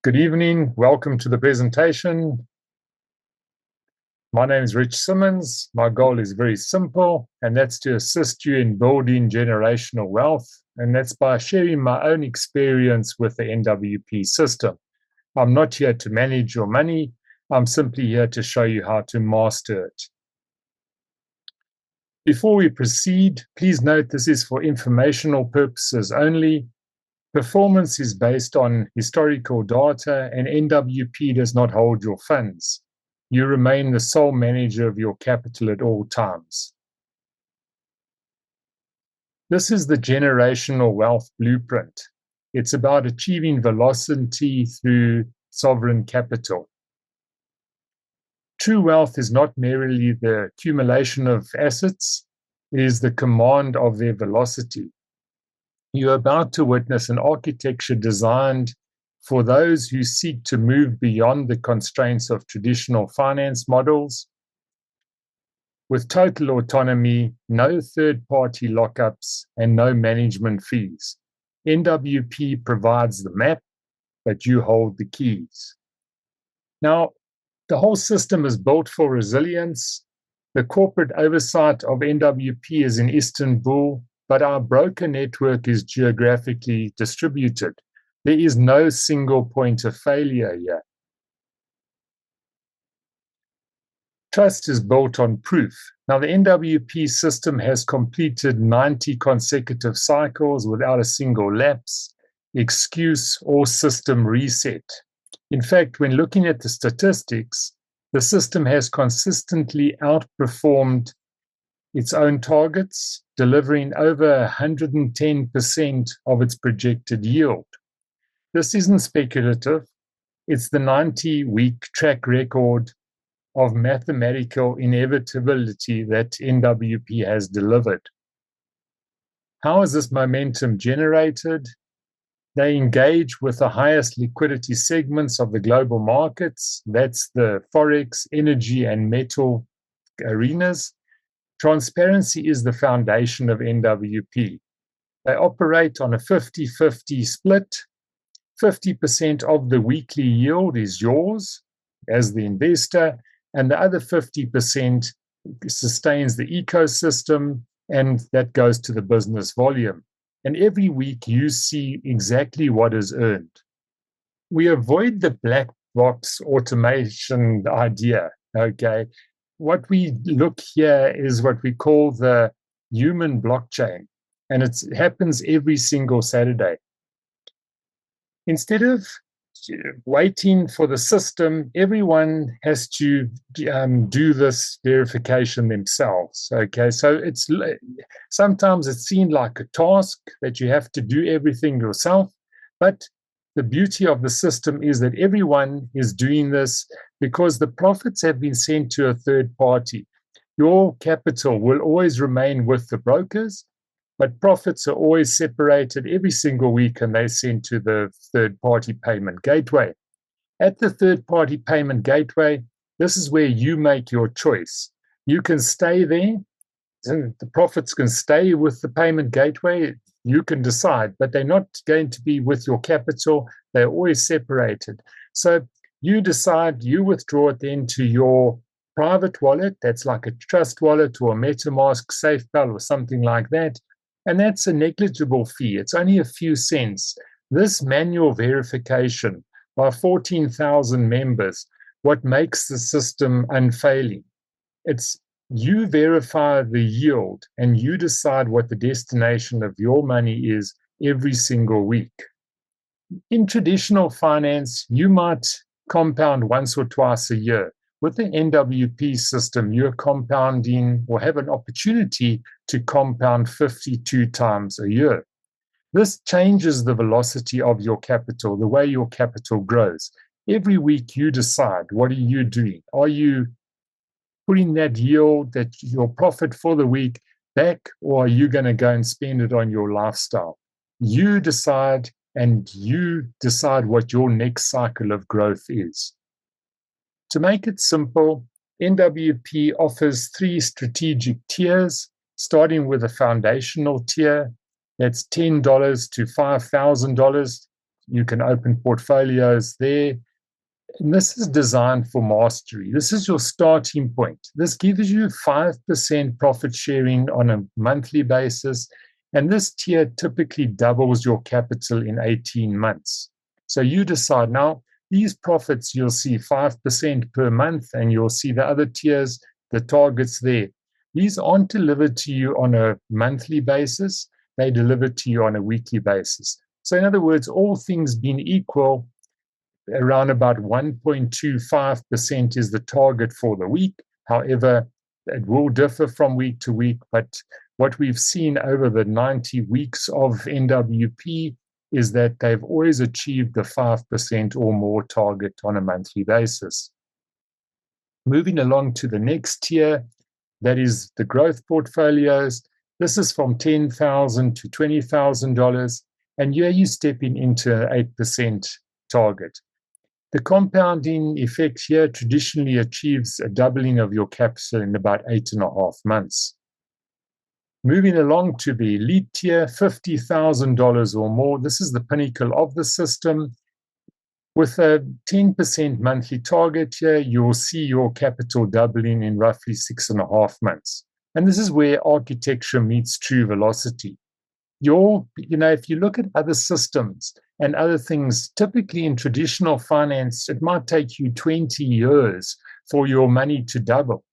Good evening. Welcome to the presentation. My name is Rich Simmonds. My goal is very simple, and that's to assist you in building generational wealth. And that's by sharing my own experience with the NWP system. I'm not here to manage your money. I'm simply here to show you how to master it. Before we proceed, please note this is for informational purposes only. Performance is based on historical data, and NWP does not hold your funds. You remain the sole manager of your capital at all times. This is the generational wealth blueprint. It's about achieving velocity through sovereign capital. True wealth is not merely the accumulation of assets, it is the command of their velocity. You're about to witness an architecture designed for those who seek to move beyond the constraints of traditional finance models. With total autonomy, no third-party lockups, and no management fees. NWP provides the map, but you hold the keys. Now, the whole system is built for resilience. The corporate oversight of NWP is in Istanbul, but our broker network is geographically distributed. There is no single point of failure here. Trust is built on proof. Now, the NWP system has completed 90 consecutive cycles without a single lapse, excuse, or system reset. In fact, when looking at the statistics, the system has consistently outperformed its own targets, delivering over 110% of its projected yield. This isn't speculative. It's the 90-week track record of mathematical inevitability that NWP has delivered. How is this momentum generated? They engage with the highest liquidity segments of the global markets. That's the forex, energy, and metal arenas. Transparency is the foundation of NWP. They operate on a 50-50 split. 50% of the weekly yield is yours as the investor, and the other 50% sustains the ecosystem, and that goes to the business volume. And every week you see exactly what is earned. We avoid the black box automation idea, okay? What we look here is what we call the human blockchain, and it happens every single Saturday. Instead of waiting for the system, everyone has to do this verification themselves. Okay, so sometimes it's seen like a task that you have to do everything yourself, but the beauty of the system is that everyone is doing this because the profits have been sent to a third party. Your capital will always remain with the brokers, but profits are always separated every single week and they're sent to the third-party payment gateway. At the third-party payment gateway, this is where you make your choice. You can stay there. The profits can stay with the payment gateway. You can decide, but they're not going to be with your capital. They're always separated. So you decide, you withdraw it then to your private wallet. That's like a trust wallet or a MetaMask SafePal or something like that. And that's a negligible fee. It's only a few cents. This manual verification by 14,000 members, what makes the system unfailing? It's you verify the yield and you decide what the destination of your money is every single week. In traditional finance, you might compound once or twice a year. With the NWP system, you're compounding or have an opportunity to compound 52 times a year. This changes the velocity of your capital, the way your capital grows. Every week you decide, what are you doing? Are you putting that yield, that your profit for the week back, or are you going to go and spend it on your lifestyle? You decide, and you decide what your next cycle of growth is. To make it simple, NWP offers 3 strategic tiers, starting with a foundational tier. That's $10 to $5,000. You can open portfolios there. And this is designed for mastery. This is your starting point. This gives you 5% profit sharing on a monthly basis. And this tier typically doubles your capital in 18 months. So you decide now, these profits, you'll see 5% per month, and you'll see the other tiers, the targets there. These aren't delivered to you on a monthly basis. They delivered to you on a weekly basis. So in other words, all things being equal, around about 1.25% is the target for the week. However, it will differ from week to week, but what we've seen over the 90 weeks of NWP is that they've always achieved the 5% or more target on a monthly basis. Moving along to the next tier, that is the growth portfolios. This is from $10,000 to $20,000, and here you're stepping into an 8% target. The compounding effect here traditionally achieves a doubling of your capital in about 8.5 months. Moving along to the elite tier, $50,000 or more. This is the pinnacle of the system. With a 10% monthly target here, you'll see your capital doubling in roughly 6.5 months. And this is where architecture meets true velocity. If you look at other systems and other things, typically in traditional finance, it might take you 20 years for your money to double.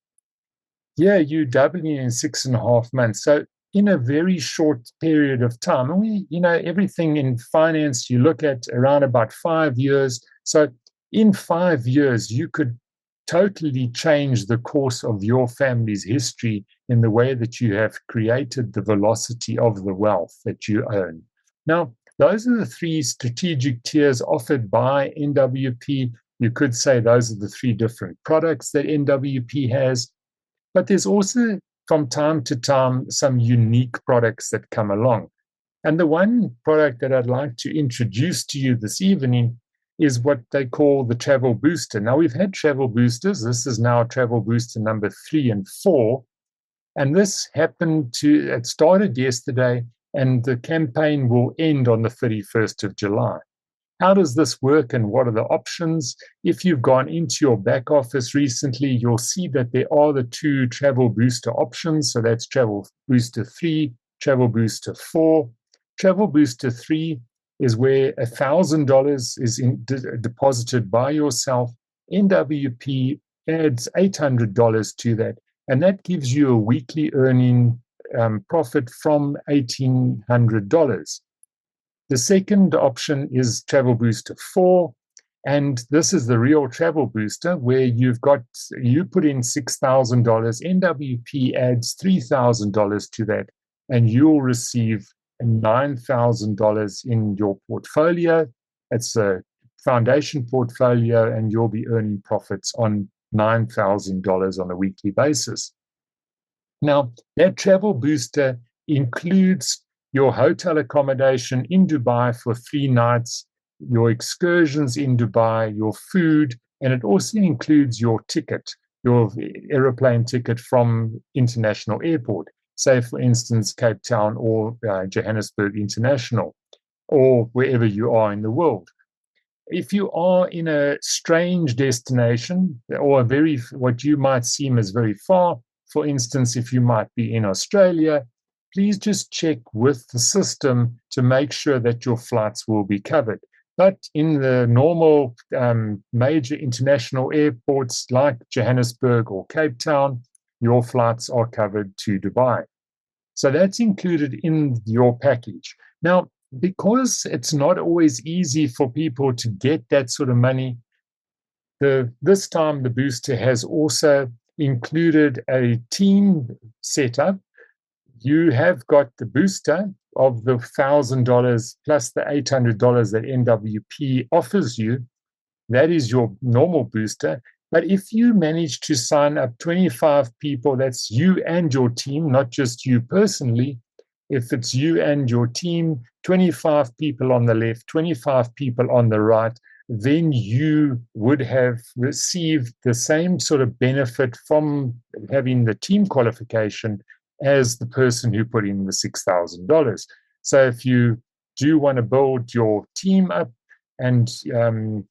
Yeah, you doubling in 6.5 months. So in a very short period of time, and everything in finance, you look at around about 5 years. So in 5 years, you could totally change the course of your family's history in the way that you have created the velocity of the wealth that you own. Now, those are the three strategic tiers offered by NWP. You could say those are the three different products that NWP has, but there's also from time to time some unique products that come along. And the one product that I'd like to introduce to you this evening is what they call the Travel Booster. Now, we've had Travel Boosters. This is now Travel Booster number 3 and 4. And this it started yesterday, and the campaign will end on the 31st of July. How does this work and what are the options? If you've gone into your back office recently, you'll see that there are the 2 Travel Booster options. So that's Travel Booster 3, Travel Booster 4. Travel Booster 3 is where $1,000 is deposited by yourself. NWP adds $800 to that, and that gives you a weekly earning profit from $1,800. The second option is Travel Booster 4, and this is the real Travel Booster where you put in $6,000, NWP adds $3,000 to that, and you'll receive $9,000 in your portfolio. It's a foundation portfolio, and you'll be earning profits on $9,000 on a weekly basis. Now, that Travel Booster includes your hotel accommodation in Dubai for 3 nights, your excursions in Dubai, your food, and it also includes your ticket, your aeroplane ticket from international airport, say, for instance, Cape Town or Johannesburg International, or wherever you are in the world. If you are in a strange destination or what you might seem as very far, for instance, if you might be in Australia, please just check with the system to make sure that your flights will be covered. But in the normal major international airports like Johannesburg or Cape Town, your flights are covered to Dubai. So that's included in your package. Now, because it's not always easy for people to get that sort of money, this time the booster has also included a team setup. You have got the booster of the $1,000 plus the $800 that NWP offers you. That is your normal booster. But if you manage to sign up 25 people, that's you and your team, not just you personally. If it's you and your team, 25 people on the left, 25 people on the right, then you would have received the same sort of benefit from having the team qualification as the person who put in the $6,000. So if you do want to build your team up, and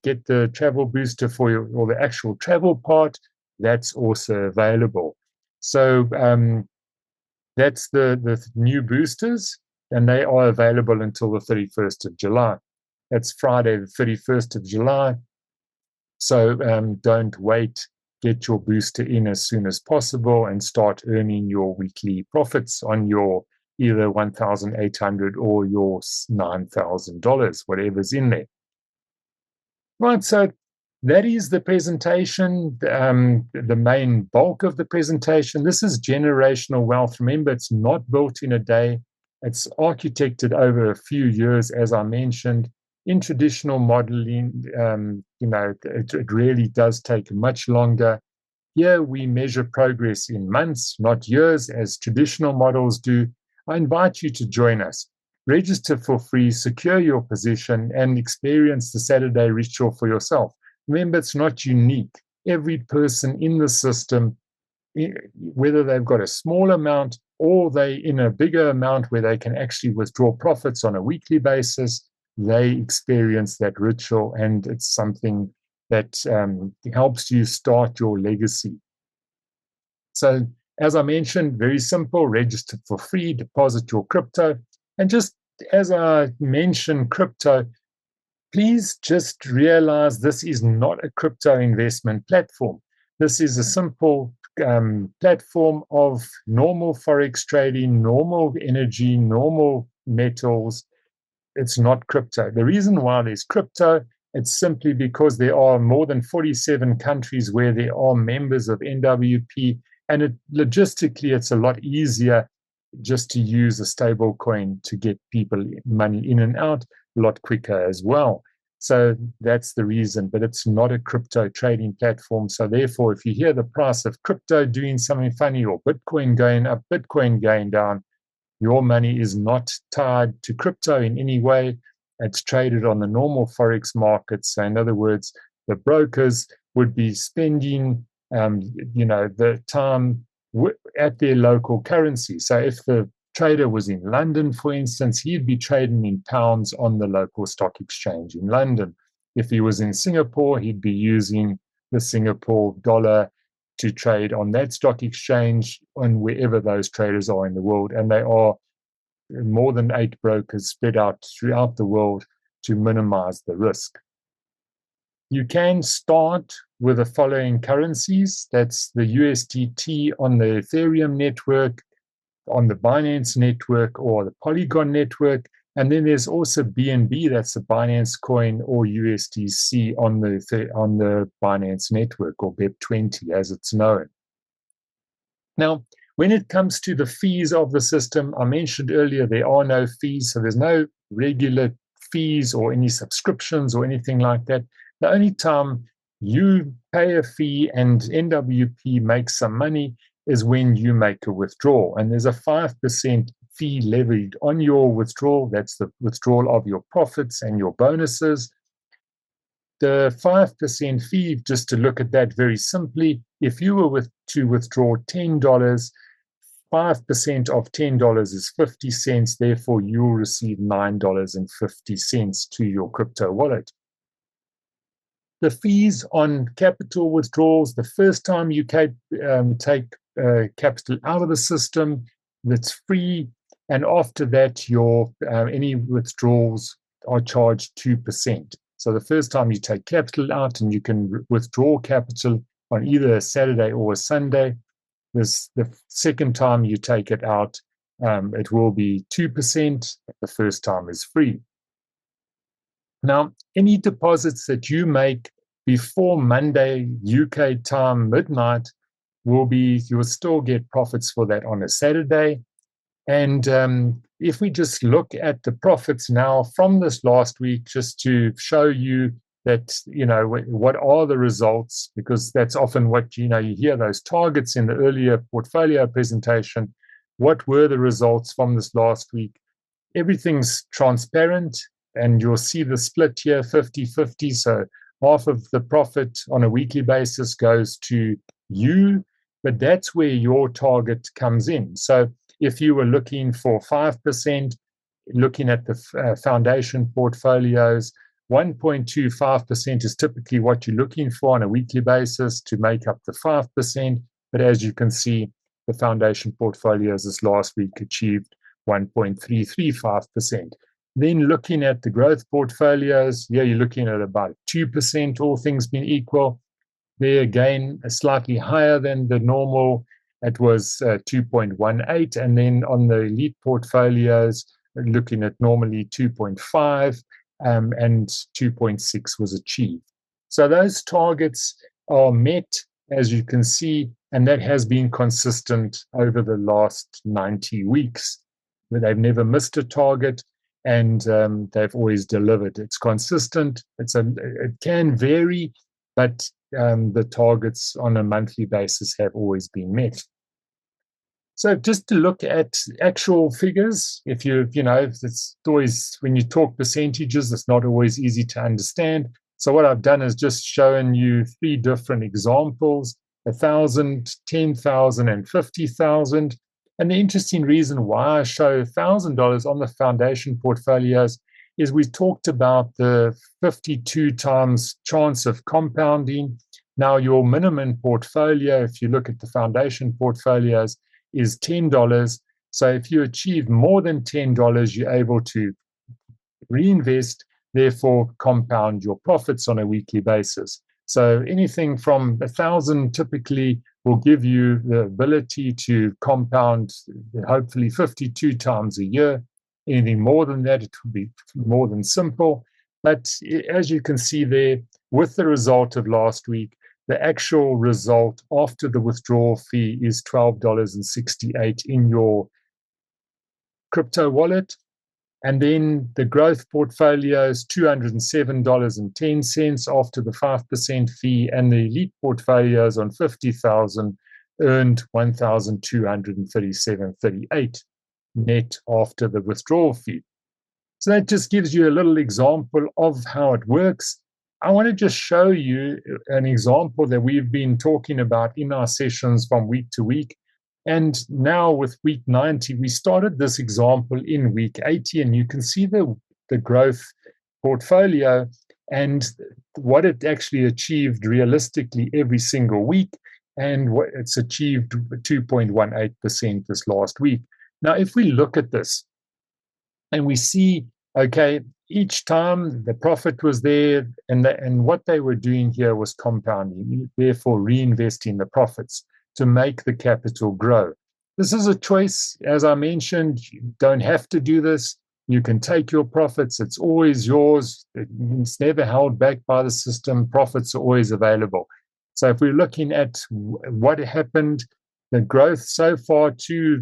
get the travel booster for you, or the actual travel part, that's also available. So that's the new boosters, and they are available until the 31st of July. That's Friday, the 31st of July. So don't wait. Get your booster in as soon as possible and start earning your weekly profits on your either $1,800 or your $9,000, whatever's in there. Right, so that is the presentation, the main bulk of the presentation. This is generational wealth. Remember, it's not built in a day. It's architected over a few years, as I mentioned. In traditional modeling, it really does take much longer. Here we measure progress in months, not years, as traditional models do. I invite you to join us. Register for free, secure your position, and experience the Saturday ritual for yourself. Remember, it's not unique. Every person in the system, whether they've got a small amount or they in a bigger amount where they can actually withdraw profits on a weekly basis, they experience that ritual, and it's something that helps you start your legacy. So, as I mentioned, very simple, register for free, deposit your crypto. And just as I mentioned crypto, please just realize this is not a crypto investment platform. This is a simple platform of normal forex trading, normal energy, normal metals. It's not crypto. The reason why there's crypto, it's simply because there are more than 47 countries where there are members of NWP, and logistically, it's a lot easier just to use a stable coin to get people money in and out a lot quicker as well. So that's the reason, but it's not a crypto trading platform. So therefore, if you hear the price of crypto doing something funny, or Bitcoin going up, Bitcoin going down, your money is not tied to crypto in any way. It's traded on the normal forex markets. So in other words, the brokers would be spending, the time at their local currency. So if the trader was in London, for instance, he'd be trading in pounds on the local stock exchange in London. If he was in Singapore, he'd be using the Singapore dollar to trade on that stock exchange on wherever those traders are in the world. And they are more than 8 brokers spread out throughout the world to minimize the risk. You can start with the following currencies. That's the USDT on the Ethereum network, on the Binance network, or the Polygon network. And then there's also BNB, that's the Binance coin, or USDC on the Binance network, or BEP20 as it's known. Now, when it comes to the fees of the system, I mentioned earlier there are no fees, so there's no regular fees or any subscriptions or anything like that. The only time you pay a fee and NWP makes some money is when you make a withdrawal. And there's a 5% fee levied on your withdrawal. That's the withdrawal of your profits and your bonuses. The 5% fee, just to look at that very simply, if you were to withdraw $10, 5% of $10 is 50 cents. Therefore, you'll receive $9.50 to your crypto wallet. The fees on capital withdrawals, the first time you take capital out of the system, that's free. And after that, your any withdrawals are charged 2%. So the first time you take capital out, and you can withdraw capital on either a Saturday or a Sunday. The second time you take it out, it will be 2%. The first time is free. Now, any deposits that you make before Monday UK time midnight you'll still get profits for that on a Saturday. And if we just look at the profits now from this last week, just to show you that, what are the results, because that's often what, you hear those targets in the earlier portfolio presentation. What were the results from this last week? Everything's transparent, and you'll see the split here, 50-50. So half of the profit on a weekly basis goes to you, but that's where your target comes in. So if you were looking for 5%, looking at the foundation portfolios, 1.25% is typically what you're looking for on a weekly basis to make up the 5%. But as you can see, the foundation portfolios this last week achieved 1.335%. Then looking at the growth portfolios, yeah, you're looking at about 2%, all things being equal. There again, slightly higher than the normal. It was 2.18. And then on the elite portfolios, looking at normally 2.5 and 2.6 was achieved. So those targets are met, as you can see, and that has been consistent over the last 90 weeks. They've never missed a target, and they've always delivered. It's consistent. It can vary, but the targets on a monthly basis have always been met. So just to look at actual figures, if it's always, when you talk percentages, it's not always easy to understand. So what I've done is just shown you 3 different examples: 1,000, 10,000, and 50,000. And the interesting reason why I show $1,000 on the foundation portfolios is we talked about the 52 times chance of compounding. Now, your minimum portfolio, if you look at the foundation portfolios, is $10. So if you achieve more than $10, you're able to reinvest, therefore compound your profits on a weekly basis. So anything from 1,000 typically will give you the ability to compound hopefully 52 times a year. Anything more than that, it would be more than simple. But as you can see there, with the result of last week, the actual result after the withdrawal fee is $12.68 in your crypto wallet. And then the growth portfolio is $207.10 after the 5% fee, and the elite portfolios on 50,000 earned $1,237.38 net after the withdrawal fee. So that just gives you a little example of how it works. I want to just show you an example that we've been talking about in our sessions from week to week. And now with week 90, we started this example in week 80, and you can see the growth portfolio and what it actually achieved realistically every single week. And what it's achieved 2.18% this last week. Now, if we look at this and we see, okay, each time the profit was there, and what they were doing here was compounding, therefore reinvesting the profits to make the capital grow. This is a choice. As I mentioned, you don't have to do this. You can take your profits. It's always yours. It's never held back by the system. Profits are always available. So if we're looking at what happened, the growth so far to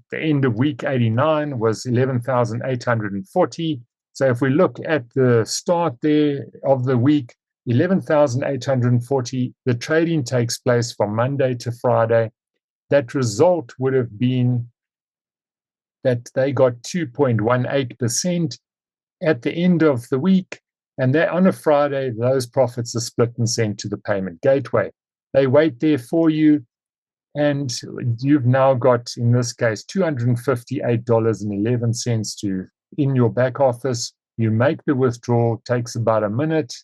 the end of week 89 was 11,840. So if we look at the start there of the week, 11,840, the trading takes place from Monday to Friday. That result would have been that they got 2.18% at the end of the week. And that on a Friday, those profits are split and sent to the payment gateway. They wait there for you, and you've now got, in this case, $258.11 to in your back office. You make the withdrawal, takes about a minute,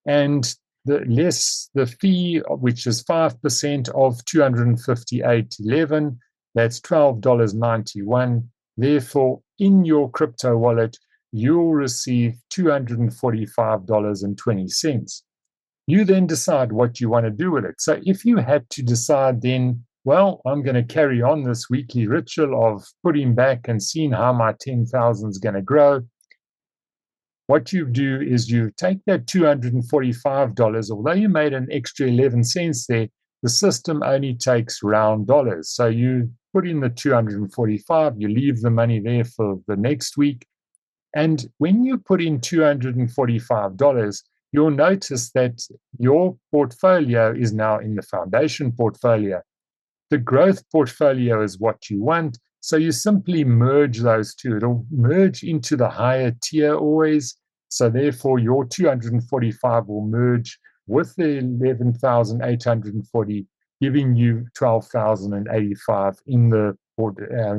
and the fee, which is 5% of $258.11, that's $12.91. Therefore, in your crypto wallet, you'll receive $245.20. You then decide what you want to do with it. So if you had to decide then, well, I'm going to carry on this weekly ritual of putting back and seeing how my 10,000 is going to grow, what you do is you take that $245, although you made an extra 11 cents there, the system only takes round dollars. So you put in the 245, you leave the money there for the next week. And when you put in $245, you'll notice that your portfolio is now in the foundation portfolio. The growth portfolio is what you want. So you simply merge those two. It'll merge into the higher tier always. So therefore, your 245 will merge with the 11,840, giving you 12,085 in the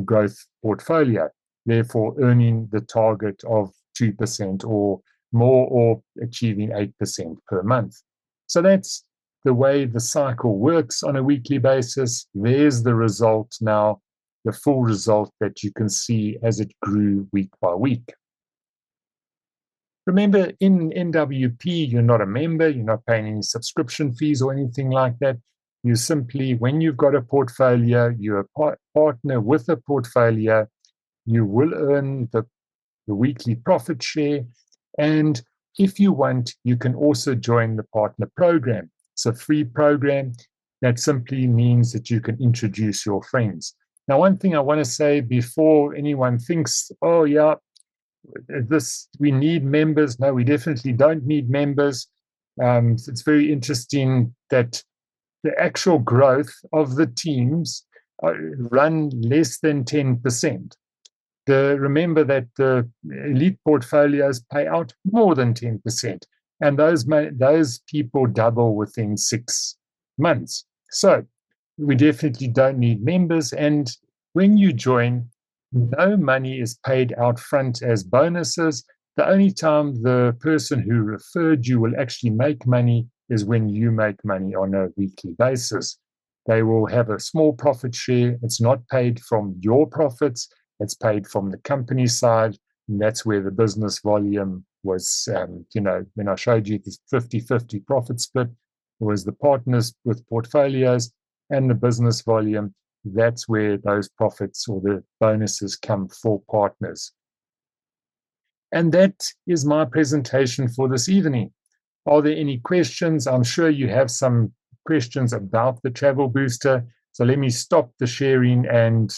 growth portfolio, therefore earning the target of 2% or more or achieving 8% per month. So that's the way the cycle works on a weekly basis. There's the result now, the full result that you can see as it grew week by week. Remember, in NWP, you're not a member, you're not paying any subscription fees or anything like that. You simply, when you've got a portfolio, you're a partner with a portfolio, you will earn the weekly profit share. And if you want, you can also join the partner program. It's a free program that simply means that you can introduce your friends. Now, one thing I want to say before anyone thinks, oh, yeah, we need members. No, we definitely don't need members. It's very interesting that the actual growth of the teams run less than 10%. Remember that the elite portfolios pay out more than 10%, and those people double within 6 months. So we definitely don't need members. And when you join, no money is paid out front as bonuses. The only time the person who referred you will actually make money is when you make money on a weekly basis. They will have a small profit share. It's not paid from your profits. It's paid from the company side. And that's where the business volume was, when I showed you this 50-50 profit split, it was the partners with portfolios and the business volume. That's where those profits or the bonuses come for partners. And that is my presentation for this evening. Are there any questions? I'm sure you have some questions about the Travel Booster. So let me stop the sharing and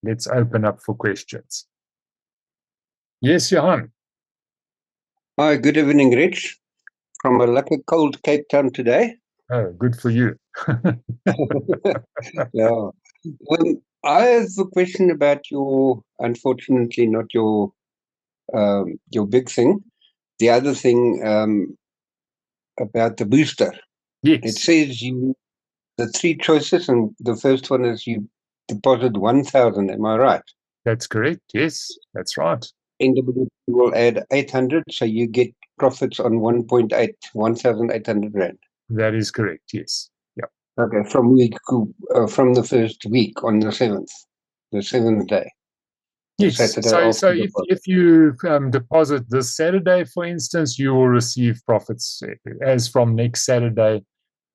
let's open up for questions. Yes, Johan. Hi, good evening, Rich. From a lucky cold Cape Town today. Oh, good for you. Yeah. Well, I have a question about unfortunately, not your big thing. The other thing about the booster. Yes. It says the three choices, and the first one is you deposit 1,000. Am I right? That's correct. Yes, that's right. NWP will add 800, so you get profits on 1,800 Rand. That is correct. Yes. Yeah. Okay, from the first week on the seventh day. Yes. So if you deposit this Saturday, for instance, you will receive profits as from next Saturday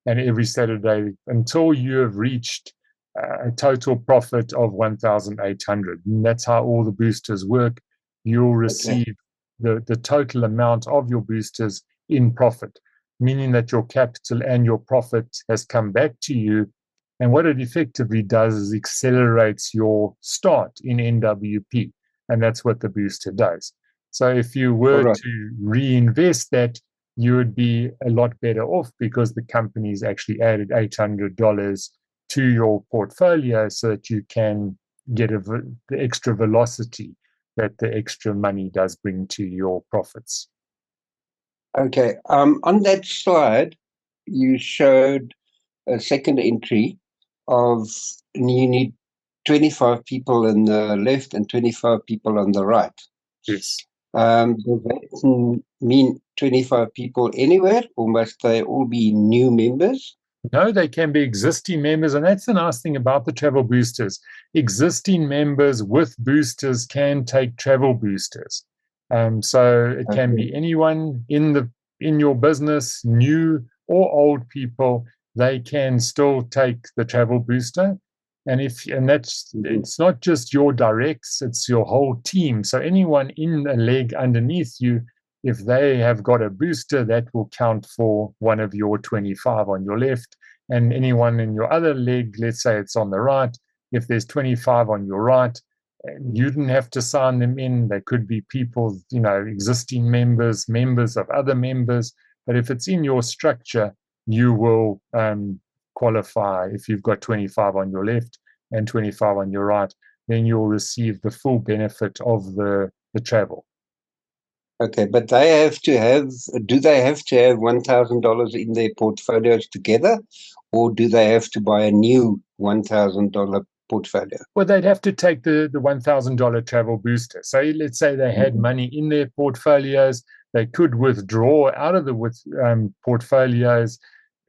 and every Saturday until you have reached a total profit of 1,800. And that's how all the boosters work. You'll receive the total amount of your boosters in profit, meaning that your capital and your profit has come back to you. And what it effectively does is accelerates your start in NWP. And that's what the booster does. So if you were to reinvest that, you would be a lot better off because the company's actually added $800 to your portfolio so that you can get the extra velocity that the extra money does bring to your profits. Okay. On that slide, you showed a second entry of you need 25 people on the left and 25 people on the right. Yes. Does that mean 25 people anywhere, or must they all be new members? No, they can be existing members, and that's the nice thing about the travel boosters. Existing members with boosters can take travel boosters. So it can be anyone in your business, new or old people. They can still take the travel booster, it's not just your directs; it's your whole team. So anyone in a leg underneath you, if they have got a booster, that will count for one of your 25 on your left. And anyone in your other leg, let's say it's on the right, if there's 25 on your right, you didn't have to sign them in. They could be people, existing members of other members. But if it's in your structure, you will qualify. If you've got 25 on your left and 25 on your right, then you'll receive the full benefit of the travel. Okay, but do they have to have $1,000 in their portfolios together, or do they have to buy a new $1,000 portfolio? Well, they'd have to take the $1,000 travel booster. So let's say they had money in their portfolios. They could withdraw out of the portfolios,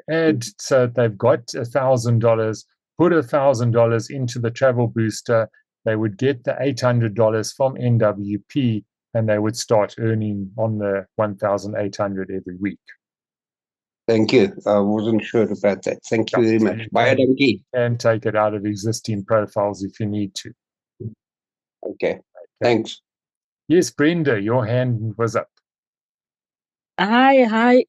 add so they've got $1,000, put $1,000 into the travel booster. They would get the $800 from NWP, and they would start earning on the 1,800 every week. Thank you. I wasn't sure about that. Thank you very much. Bye, Donkey. And take it out of existing profiles if you need to. Okay. Thanks. Yes, Brenda, your hand was up. Hi.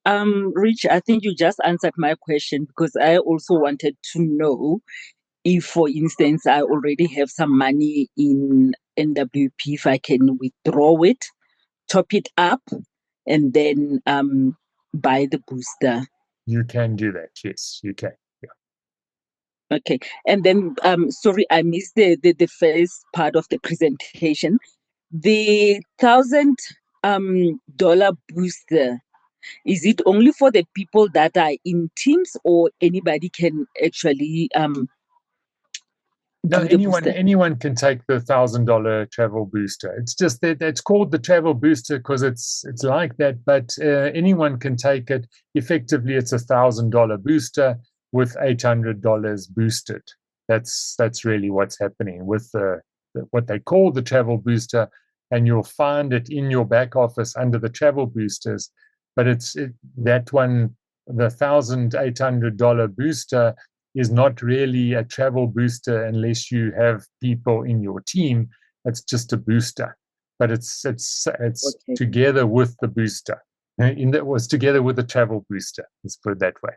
Rich, I think you just answered my question, because I also wanted to know if, for instance, I already have some money in NWP, if I can withdraw it, top it up, and then buy the booster. You can do that. Yes, you can. Yeah. Okay. And then, sorry, I missed the first part of the presentation. The $1,000 booster, is it only for the people that are in teams, or anybody can actually No, do the booster? anyone can take the $1,000 travel booster. It's just that it's called the travel booster because it's like that. But anyone can take it. Effectively, it's $1,000 booster with $800 boosted. That's really what's happening with what they call the travel booster, and you'll find it in your back office under the travel boosters. But that one, the $1,800 booster, is not really a travel booster unless you have people in your team. It's just a booster, but it's okay, together with the booster. It was together with the travel booster. Let's put it that way.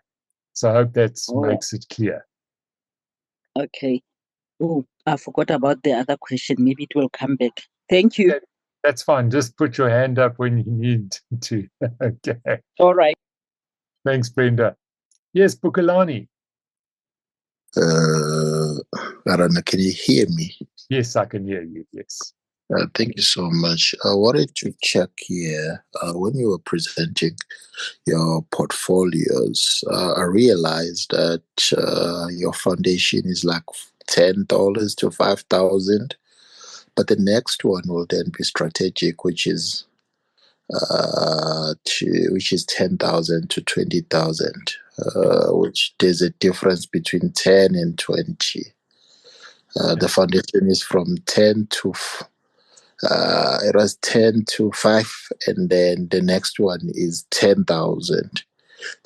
So I hope that makes it clear. Okay. Oh, I forgot about the other question. Maybe it will come back. Thank you. That's fine. Just put your hand up when you need to. Okay. All right. Thanks, Brenda. Yes, Bukalani. I don't know, can you hear me? Yes, I can hear you. Yes. Thank you so much. I wanted to check here, when you were presenting your portfolios, I realized that your foundation is like $10 to $5,000, but the next one will then be strategic, which is 10,000 to 20,000, which there's a difference between 10 and 20. The foundation is from 10 to it was 10 to 5, and then the next one is 10,000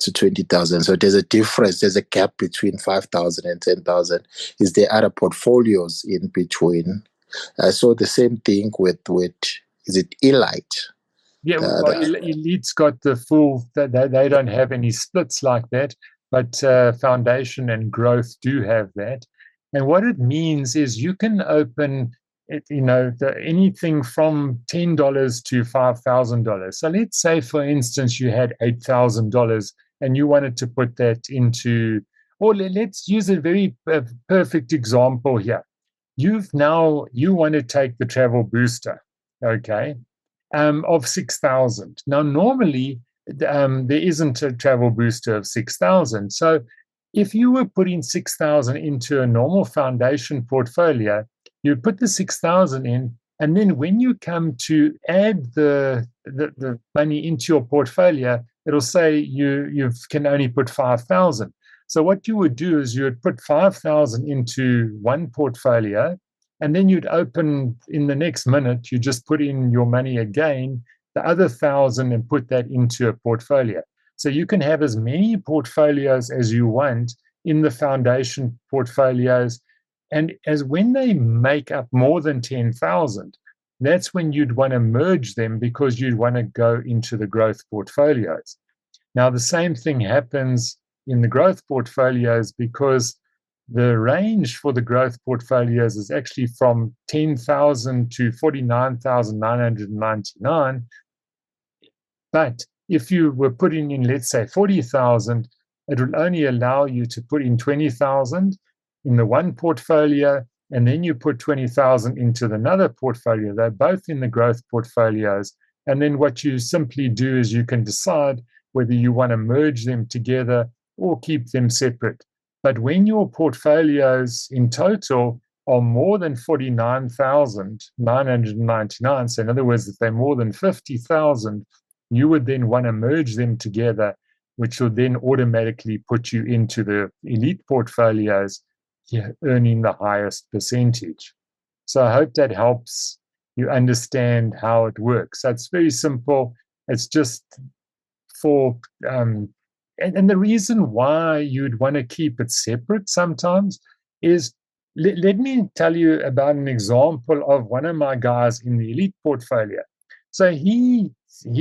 to 20,000. So there's a difference, there's a gap between 5,000 and 10,000. Is there other portfolios in between? I saw the same thing with is it Elite? Yeah, well, Elite's got the full, they don't have any splits like that, but Foundation and Growth do have that. And what it means is you can open anything from $10 to $5,000. So let's say, for instance, you had $8,000 and you wanted to put that into, or let's use a very perfect example here. You want to take the travel booster, okay, of 6,000. Now, normally there isn't a travel booster of 6,000. So if you were putting 6,000 into a normal foundation portfolio, you put the 6,000 in, and then when you come to add the money into your portfolio, it'll say you can only put 5,000. So what you would do is you would put 5,000 into one portfolio, and then you'd open in the next minute, you just put in your money again, the other 1,000, and put that into a portfolio. So you can have as many portfolios as you want in the foundation portfolios. And as when they make up more than 10,000, that's when you'd want to merge them, because you'd want to go into the growth portfolios. Now, the same thing happens in the growth portfolios, because the range for the growth portfolios is actually from 10,000 to 49,999. But if you were putting in, let's say, 40,000, it will only allow you to put in 20,000 in the one portfolio, and then you put 20,000 into another portfolio. They're both in the growth portfolios. And then what you simply do is you can decide whether you want to merge them together or keep them separate. But when your portfolios in total are more than 49,999, so in other words, if they're more than 50,000, you would then want to merge them together, which will then automatically put you into the elite portfolios, earning the highest percentage. So I hope that helps you understand how it works. So it's very simple. It's just for, and the reason why you'd want to keep it separate sometimes is, let me tell you about an example of one of my guys in the elite portfolio. So he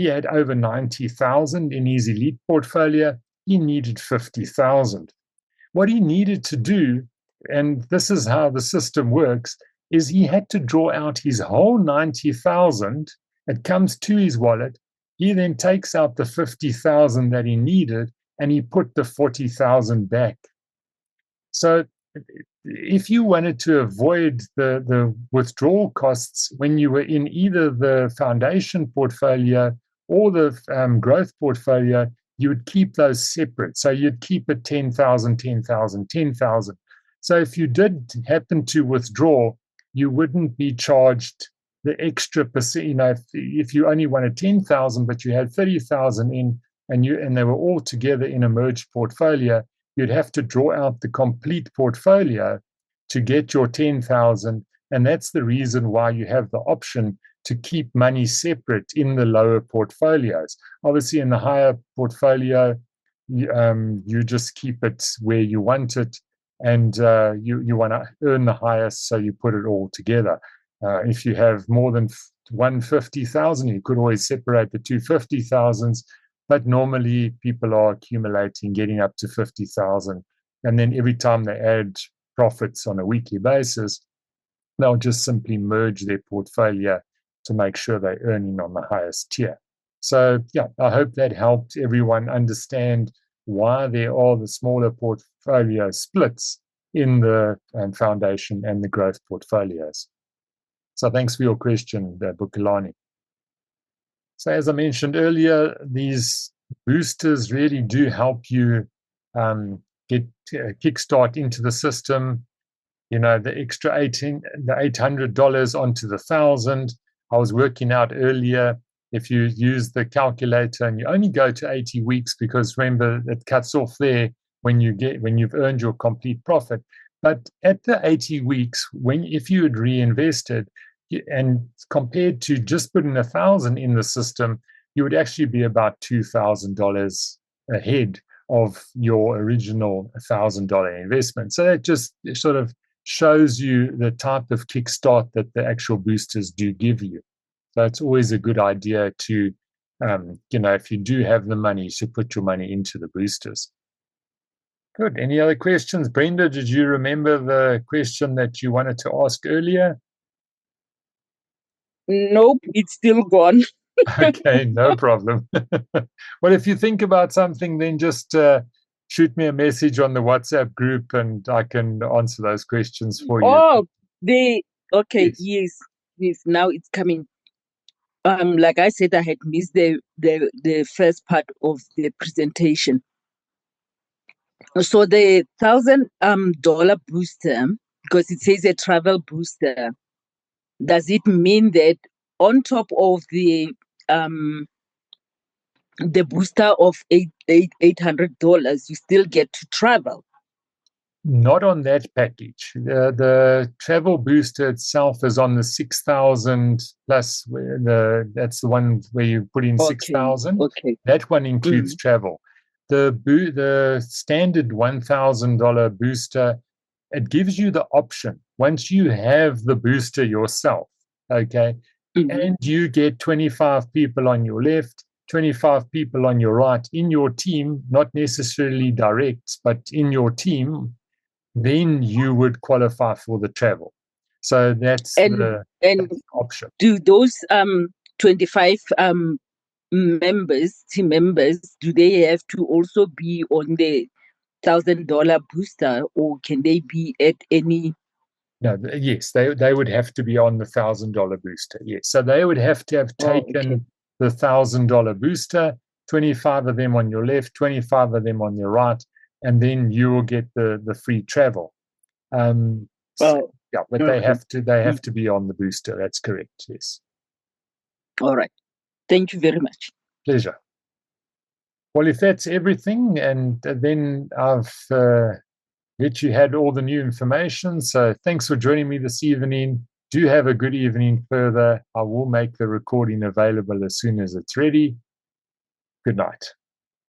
had over 90,000 in his elite portfolio. He needed 50,000. What he needed to do, and this is how the system works, is he had to draw out his whole 90,000. It comes to his wallet. He then takes out the 50,000 that he needed, and he put the 40,000 back. So if you wanted to avoid the withdrawal costs when you were in either the foundation portfolio or the growth portfolio, you would keep those separate. So you'd keep it 10,000, 10,000, 10,000. So if you did happen to withdraw, you wouldn't be charged the extra percent. You know, if you only wanted 10,000, but you had 30,000 in, and they were all together in a merged portfolio, you'd have to draw out the complete portfolio to get your 10,000. And that's the reason why you have the option to keep money separate in the lower portfolios. Obviously, in the higher portfolio, you just keep it where you want it, and you want to earn the highest, so you put it all together. If you have more than 150,000, you could always separate the 250,000s, but normally people are accumulating, getting up to 50,000, and then every time they add profits on a weekly basis, they'll just simply merge their portfolio to make sure they're earning on the highest tier. So yeah, I hope that helped everyone understand why there are the smaller portfolio splits in the foundation and the growth portfolios. So thanks for your question, Bukalani. So as I mentioned earlier, these boosters really do help you get kickstart into the system. You know, the extra $800 onto the 1,000. I was working out earlier, if you use the calculator and you only go to 80 weeks, because remember, it cuts off there when you've earned your complete profit. But at the 80 weeks, if you had reinvested, and compared to just putting 1,000 in the system, you would actually be about $2,000 ahead of your original $1,000 investment. So that just sort of shows you the type of kickstart that the actual boosters do give you. So it's always a good idea to, if you do have the money, to put your money into the boosters. Good. Any other questions? Brenda, did you remember the question that you wanted to ask earlier? Nope, it's still gone. Okay, no problem. Well, if you think about something, then just shoot me a message on the WhatsApp group, and I can answer those questions for you. Oh, okay, Yes. yes, now it's coming. Like I said, I had missed the first part of the presentation. So the $1,000 booster, because it says a travel booster, does it mean that on top of the booster of $800, you still get to travel? Not on that package. The travel booster itself is on the 6,000 plus. That's the one where you put in 6,000. Okay. That one includes travel. The standard $1,000 booster, it gives you the option, once you have the booster yourself, okay, and you get 25 people on your left, 25 people on your right in your team, not necessarily direct, but in your team, then you would qualify for the travel. So that's the option. Do those 25 team members, do they have to also be on the $1,000 booster, or can they be at any? No, yes, they would have to be on the $1,000 booster. Yes, so they would have to have taken the $1,000 booster, 25 of them on your left, 25 of them on your right, and then you will get the free travel. But they have to be on the booster. That's correct. Yes. All right. Thank you very much. Pleasure. Well, if that's everything, and then I've let you had all the new information. So thanks for joining me this evening. Do have a good evening further. I will make the recording available as soon as it's ready. Good night.